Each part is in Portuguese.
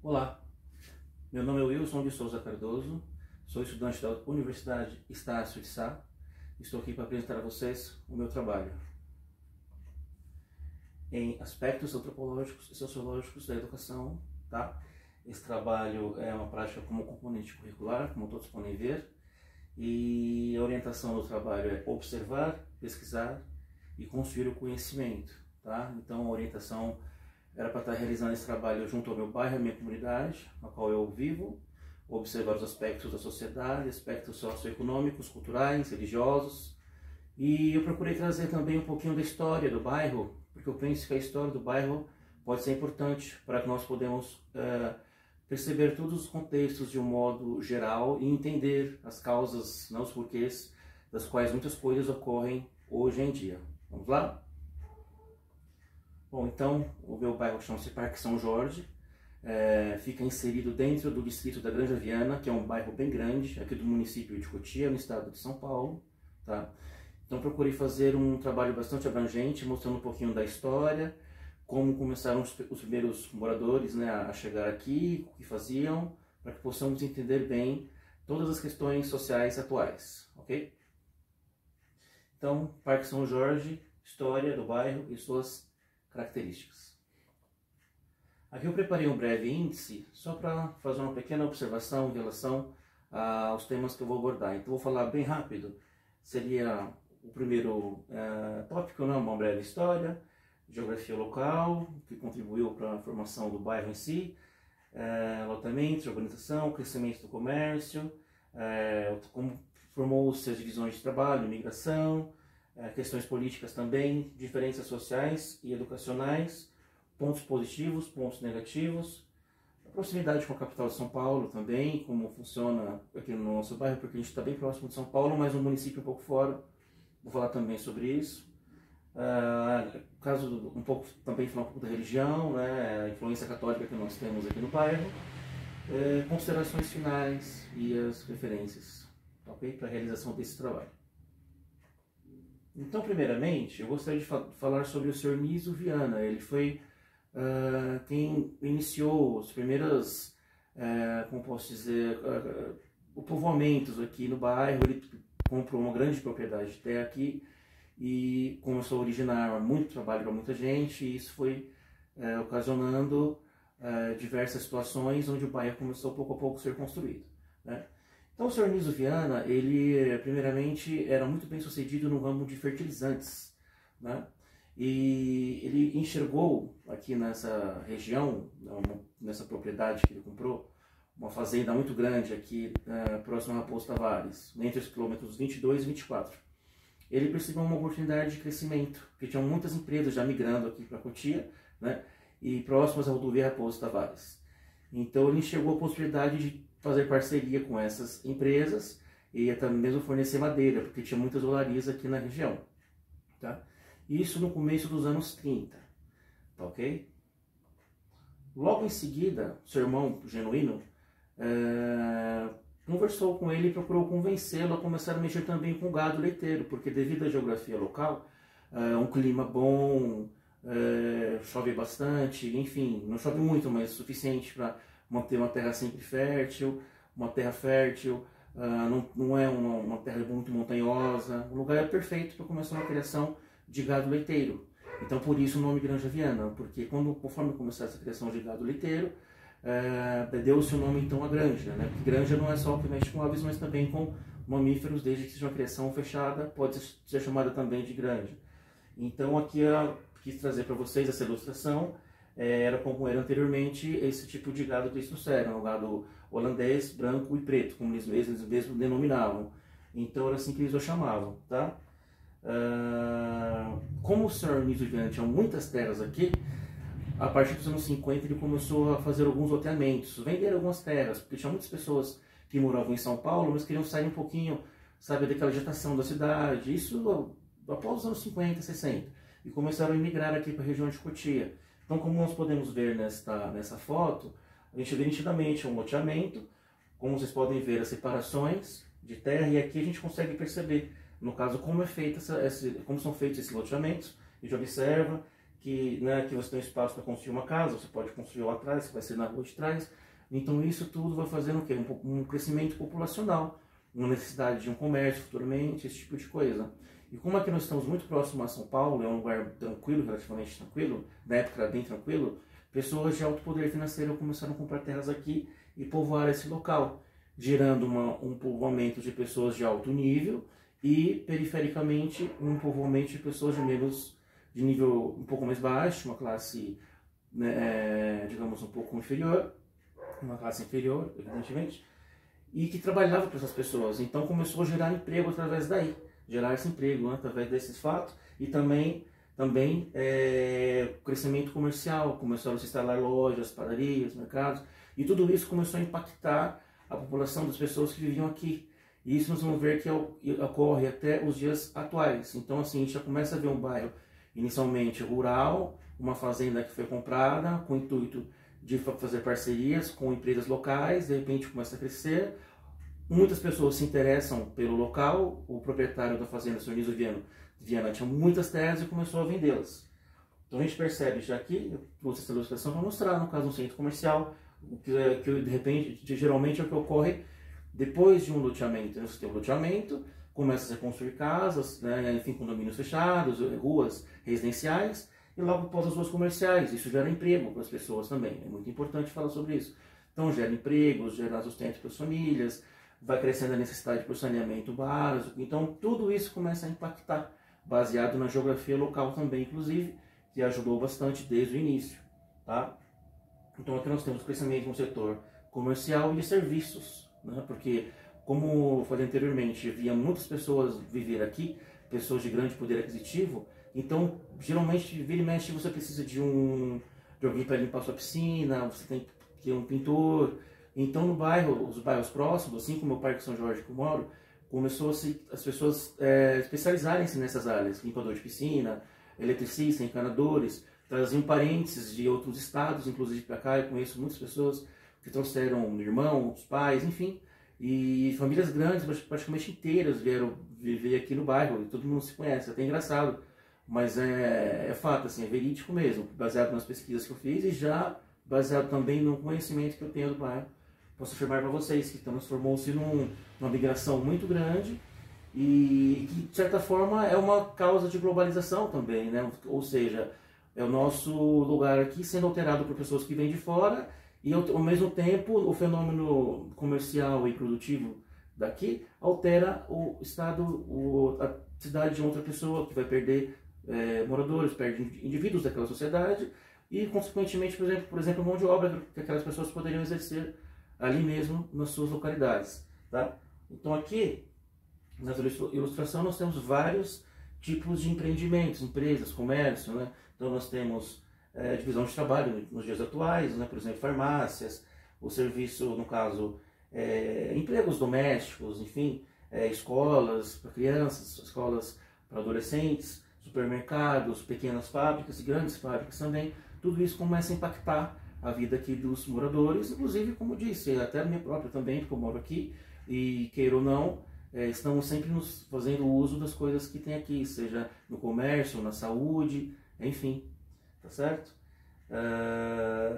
Olá, meu nome é Wilson de Souza Cardoso, sou estudante da Universidade Estácio de Sá. Estou aqui para apresentar a vocês o meu trabalho em aspectos antropológicos e sociológicos da educação, tá? Esse trabalho é uma prática como componente curricular, como todos podem ver, e a orientação do trabalho é observar, pesquisar e construir o conhecimento, tá? Então a orientação era para estar realizando esse trabalho junto ao meu bairro, à minha comunidade, na qual eu vivo, observar os aspectos da sociedade, aspectos socioeconômicos, culturais, religiosos, e eu procurei trazer também um pouquinho da história do bairro, porque eu penso que a história do bairro pode ser importante para que nós podemos perceber todos os contextos de um modo geral e entender as causas, não os porquês, das quais muitas coisas ocorrem hoje em dia. Vamos lá? Bom, então, o meu bairro chama-se Parque São Jorge, fica inserido dentro do distrito da Granja Viana, que é um bairro bem grande, aqui do município de Cotia, no estado de São Paulo, tá? Então procurei fazer um trabalho bastante abrangente, mostrando um pouquinho da história, como começaram os primeiros moradores, né, a chegar aqui, o que faziam, para que possamos entender bem todas as questões sociais atuais, ok? Então, Parque São Jorge, história do bairro e suas características. Aqui eu preparei um breve índice só para fazer uma pequena observação em relação aos temas que eu vou abordar. Então vou falar bem rápido. Seria o primeiro tópico, né? Uma breve história, geografia local, que contribuiu para a formação do bairro em si, loteamentos, urbanização, crescimento do comércio, como formou-se as divisões de trabalho, migração, questões políticas também, diferenças sociais e educacionais, pontos positivos, pontos negativos, a proximidade com a capital de São Paulo também, como funciona aqui no nosso bairro, porque a gente está bem próximo de São Paulo, mas um município um pouco fora, vou falar também sobre isso. Caso um pouco, também falar um pouco da religião, né, a influência católica que nós temos aqui no bairro, considerações finais e as referências, ok, para a realização desse trabalho. Então, primeiramente, eu gostaria de falar sobre o Sr. Nísio Viana. Ele foi quem iniciou os primeiros, como posso dizer, povoamentos aqui no bairro. Ele comprou uma grande propriedade de terra aqui e começou a originar muito trabalho para muita gente, e isso foi ocasionando diversas situações onde o bairro começou pouco a pouco a ser construído, né? Então o Sr. Nísio Viana, ele primeiramente era muito bem sucedido no ramo de fertilizantes, né? E ele enxergou aqui nessa região, nessa propriedade que ele comprou, uma fazenda muito grande aqui próximo a Raposo Tavares, entre os quilômetros 22 e 24. Ele percebeu uma oportunidade de crescimento, porque tinham muitas empresas já migrando aqui para Cotia, né? E próximas à rodovia Raposo Tavares. Então ele enxergou a possibilidade de fazer parceria com essas empresas e até mesmo fornecer madeira, porque tinha muitas olarias aqui na região, tá? Isso no começo dos anos 30, tá ok? Logo em seguida, seu irmão Genuíno conversou com ele e procurou convencê-lo a começar a mexer também com o gado leiteiro, porque devido à geografia local, um clima bom, chove bastante, enfim, não chove muito, mas o suficiente para manter uma terra sempre fértil, uma terra fértil, não é uma terra muito montanhosa, o lugar é perfeito para começar uma criação de gado leiteiro. Então por isso o nome Granja Viana, porque conforme começou essa criação de gado leiteiro, deu-se o nome então a granja, né? Porque granja não é só que mexe com aves, mas também com mamíferos, desde que seja uma criação fechada, pode ser chamada também de granja. Então aqui eu quis trazer para vocês essa ilustração. Era como era anteriormente esse tipo de gado que eles trouxeram, o gado holandês, branco e preto, como eles mesmos denominavam. Então era assim que eles o chamavam, tá? Como o Sr. Nísio Viana tinha muitas terras aqui, a partir dos anos 50 ele começou a fazer alguns loteamentos, vender algumas terras, porque tinha muitas pessoas que moravam em São Paulo, mas queriam sair um pouquinho, sabe, daquela agitação da cidade, isso após os anos 50, 60, e começaram a emigrar aqui para a região de Cotia. Então, como nós podemos ver nessa foto, a gente vê nitidamente um loteamento, como vocês podem ver as separações de terra, e aqui a gente consegue perceber, no caso, como são feitos esses loteamentos. A gente observa né, que você tem espaço para construir uma casa, você pode construir lá atrás, que vai ser na rua de trás. Então isso tudo vai fazendo o quê? Um crescimento populacional, uma necessidade de um comércio futuramente, esse tipo de coisa. E como aqui nós estamos muito próximos a São Paulo, é um lugar tranquilo, relativamente tranquilo, na época era bem tranquilo, pessoas de alto poder financeiro começaram a comprar terras aqui e povoar esse local, gerando um povoamento de pessoas de alto nível e, perifericamente, um povoamento de pessoas de nível um pouco mais baixo, uma classe, né, digamos, um pouco inferior, uma classe inferior, evidentemente, e que trabalhava para essas pessoas. Então começou a gerar emprego através daí, gerar esse emprego, né, através desses fatos, e também crescimento comercial, começaram a se instalar lojas, padarias, mercados, e tudo isso começou a impactar a população das pessoas que viviam aqui. E isso nós vamos ver que ocorre até os dias atuais. Então assim, a gente já começa a ver um bairro inicialmente rural, uma fazenda que foi comprada com o intuito de fazer parcerias com empresas locais, de repente começa a crescer. Muitas pessoas se interessam pelo local, o proprietário da fazenda, o Sr. Niso Viana, tinha muitas terras e começou a vendê-las. Então a gente percebe já aqui, eu trouxe essa ilustração para mostrar, no caso, um centro comercial, que de repente, geralmente é o que ocorre depois de um loteamento. Você tem um loteamento, começa a se construir casas, né, enfim, condomínios fechados, ruas residenciais, e logo após as ruas comerciais. Isso gera emprego para as pessoas também, é muito importante falar sobre isso. Então gera empregos, gera sustento para as famílias, vai crescendo a necessidade por saneamento básico. Então tudo isso começa a impactar, baseado na geografia local também, inclusive, que ajudou bastante desde o início, tá? Então aqui nós temos crescimento no setor comercial e de serviços, né? Porque, como eu falei anteriormente, havia muitas pessoas viver aqui, pessoas de grande poder aquisitivo. Então, geralmente, vira e mexe, você precisa de alguém para limpar sua piscina, você tem que ter um pintor. Então, no bairro, os bairros próximos, assim como o Parque São Jorge que eu moro, começou as pessoas especializarem-se nessas áreas, limpador de piscina, eletricista, encanadores, traziam parentes de outros estados, inclusive para cá. Eu conheço muitas pessoas que trouxeram irmãos, pais, enfim, e famílias grandes, praticamente inteiras, vieram viver aqui no bairro, e todo mundo se conhece, é até engraçado. Mas é fato, assim, é verídico mesmo, baseado nas pesquisas que eu fiz e já baseado também no conhecimento que eu tenho do bairro. Posso afirmar para vocês que transformou-se numa migração muito grande e que, de certa forma, é uma causa de globalização também, né? Ou seja, é o nosso lugar aqui sendo alterado por pessoas que vêm de fora e, ao mesmo tempo, o fenômeno comercial e produtivo daqui altera o estado, a cidade de outra pessoa que vai perder moradores, perde indivíduos daquela sociedade e, consequentemente, por exemplo, mão de obra que aquelas pessoas poderiam exercer ali mesmo nas suas localidades, tá? Então aqui, nessa ilustração, nós temos vários tipos de empreendimentos, empresas, comércio, né? Então nós temos divisão de trabalho nos dias atuais, né? Por exemplo, farmácias, o serviço, no caso, empregos domésticos, enfim, escolas para crianças, escolas para adolescentes, supermercados, pequenas fábricas e grandes fábricas também. Tudo isso começa a impactar a vida aqui dos moradores, inclusive, como disse, até a minha própria também, porque eu moro aqui, e queira ou não, estamos sempre nos fazendo uso das coisas que tem aqui, seja no comércio, na saúde, enfim, tá certo?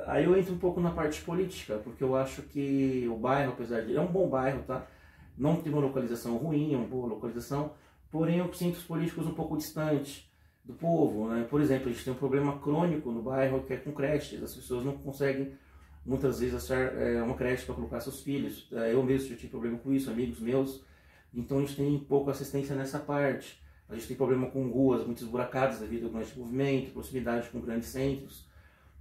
Aí eu entro um pouco na parte política, porque eu acho que o bairro, apesar de... é um bom bairro, tá? Não tem uma localização ruim, é uma boa localização, porém eu sinto os políticos um pouco distantes do povo, né? Por exemplo, a gente tem um problema crônico no bairro que é com creches. As pessoas não conseguem muitas vezes achar uma creche para colocar seus filhos. Eu mesmo já tive problema com isso, amigos meus. Então a gente tem pouca assistência nessa parte. A gente tem problema com ruas muito esburacadas devido ao grande movimento, proximidade com grandes centros.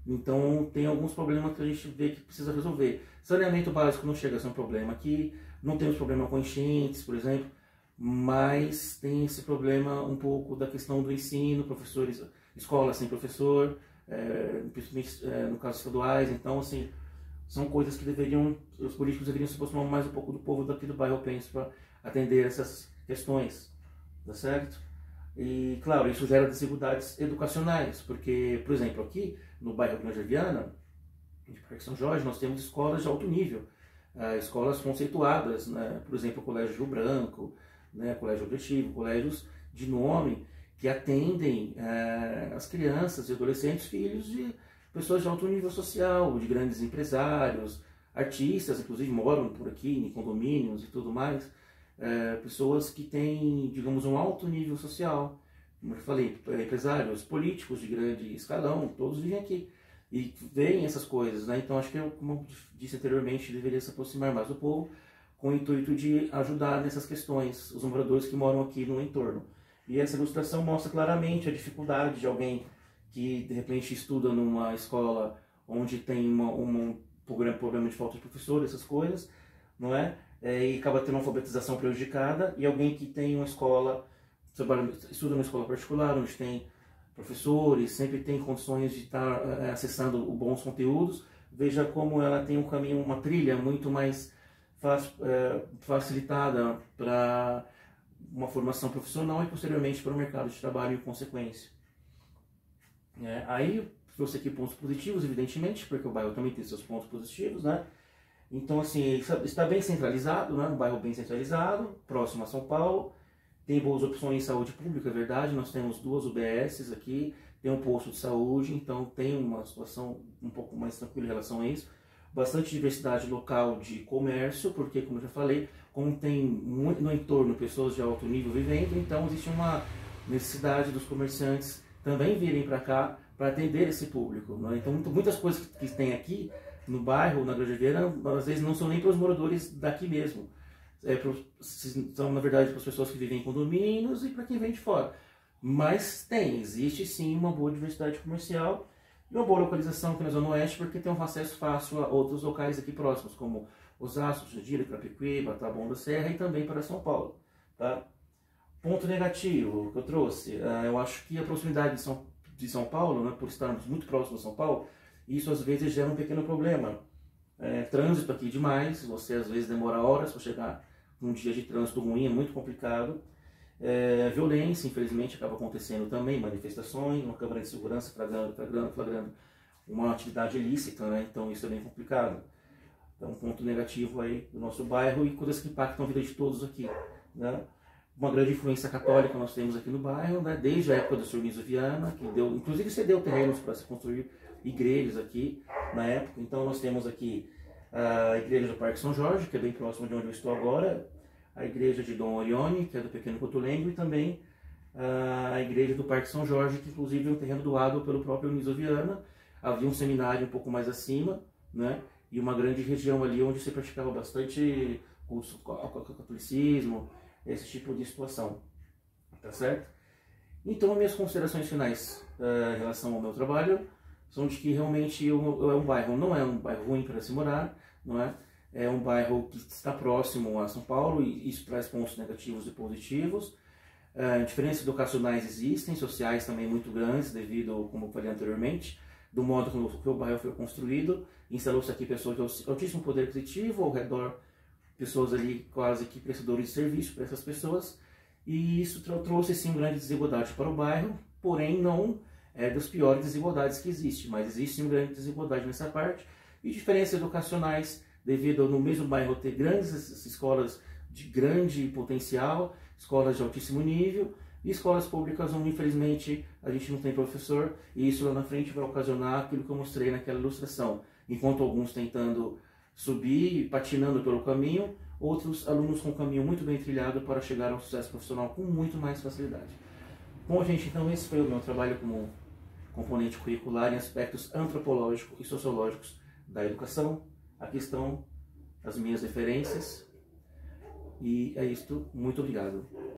Então tem alguns problemas que a gente vê que precisa resolver. Saneamento básico não chega a ser um problema aqui. Não temos problema com enchentes, por exemplo. Mas tem esse problema um pouco da questão do ensino, professores, escola sem professor, principalmente no caso estaduais. Então, assim, são coisas que os políticos deveriam se aproximar mais um pouco do povo daqui do bairro, eu penso, para atender essas questões, tá certo? E, claro, isso gera desigualdades educacionais, porque, por exemplo, aqui no bairro Granja Viana, de Parque São Jorge, nós temos escolas de alto nível, escolas conceituadas, né? Por exemplo, o Colégio Rio Branco, né, colégio objetivo, colégios de nome, que atendem as crianças e adolescentes, filhos de pessoas de alto nível social, de grandes empresários, artistas, inclusive moram por aqui, em condomínios e tudo mais, pessoas que têm, digamos, um alto nível social, como eu falei, empresários, políticos de grande escalão, todos vivem aqui e veem essas coisas, né? Então acho que, como eu disse anteriormente, deveria se aproximar mais do povo, com o intuito de ajudar nessas questões, os moradores que moram aqui no entorno. E essa ilustração mostra claramente a dificuldade de alguém que de repente estuda numa escola onde tem um problema de falta de professor, essas coisas, não é? E acaba tendo uma alfabetização prejudicada, e alguém que tem uma escola, estuda numa escola particular, onde tem professores, sempre tem condições de estar acessando bons conteúdos, veja como ela tem um caminho, uma trilha muito mais facilitada para uma formação profissional e posteriormente para o mercado de trabalho em consequência. Aí trouxe aqui pontos positivos, evidentemente, porque o bairro também tem seus pontos positivos, né? Então, assim, está bem centralizado, né? Um bairro bem centralizado, próximo a São Paulo, tem boas opções em saúde pública, é verdade, nós temos 2 UBSs aqui, tem um posto de saúde, então tem uma situação um pouco mais tranquila em relação a isso. Bastante diversidade local de comércio, porque, como eu já falei, como tem muito no entorno pessoas de alto nível vivendo, então existe uma necessidade dos comerciantes também virem para cá para atender esse público, né? Então muitas coisas que tem aqui no bairro, na Granja Viana, às vezes não são nem para os moradores daqui mesmo, são na verdade para as pessoas que vivem em condomínios e para quem vem de fora. Mas existe sim uma boa diversidade comercial e uma boa localização aqui na Zona Oeste, porque tem um acesso fácil a outros locais aqui próximos, como Osasco, Jandira, Crapicuíba, Taboão da Serra e também para São Paulo, tá? Ponto negativo que eu trouxe, eu acho que a proximidade de São Paulo, né, por estarmos muito próximos de São Paulo, isso às vezes gera um pequeno problema. Trânsito aqui demais, você às vezes demora horas para chegar num dia de trânsito ruim, é muito complicado. Violência, infelizmente, acaba acontecendo também, manifestações, uma câmara de segurança flagrando uma atividade ilícita, né? Então isso é bem complicado. É um ponto negativo aí do nosso bairro e coisas que impactam a vida de todos aqui, né? Uma grande influência católica nós temos aqui no bairro, né? Desde a época do Sr. Nísio Viana, que inclusive cedeu terrenos para se construir igrejas aqui na época. Então nós temos aqui a igreja do Parque São Jorge, que é bem próximo de onde eu estou agora, a igreja de Dom Orione, que é do Pequeno Cotulengo, e também a igreja do Parque São Jorge, que inclusive é um terreno doado pelo próprio Nísio Viana. Havia um seminário um pouco mais acima, né? E uma grande região ali onde se praticava bastante o catolicismo, esse tipo de situação, tá certo? Então, minhas considerações finais em relação ao meu trabalho são de que realmente um bairro, não é um bairro ruim para se morar, não é? É um bairro que está próximo a São Paulo e isso traz pontos negativos e positivos. Diferenças educacionais existem, sociais também muito grandes, devido, como eu falei anteriormente, do modo como o bairro foi construído. Instalou-se aqui pessoas de altíssimo poder aquisitivo, ao redor pessoas ali quase que prestadores de serviço para essas pessoas, e isso trouxe sim grande desigualdade para o bairro, porém não das piores desigualdades que existe, mas existe sim grande desigualdade nessa parte, e diferenças educacionais devido ao no mesmo bairro ter grandes escolas de grande potencial, escolas de altíssimo nível, e escolas públicas onde infelizmente a gente não tem professor, e isso lá na frente vai ocasionar aquilo que eu mostrei naquela ilustração, enquanto alguns tentando subir, patinando pelo caminho, outros alunos com um caminho muito bem trilhado para chegar ao sucesso profissional com muito mais facilidade. Bom, gente, então esse foi o meu trabalho como componente curricular em aspectos antropológicos e sociológicos da educação. Aqui estão as minhas referências e é isto. Muito obrigado.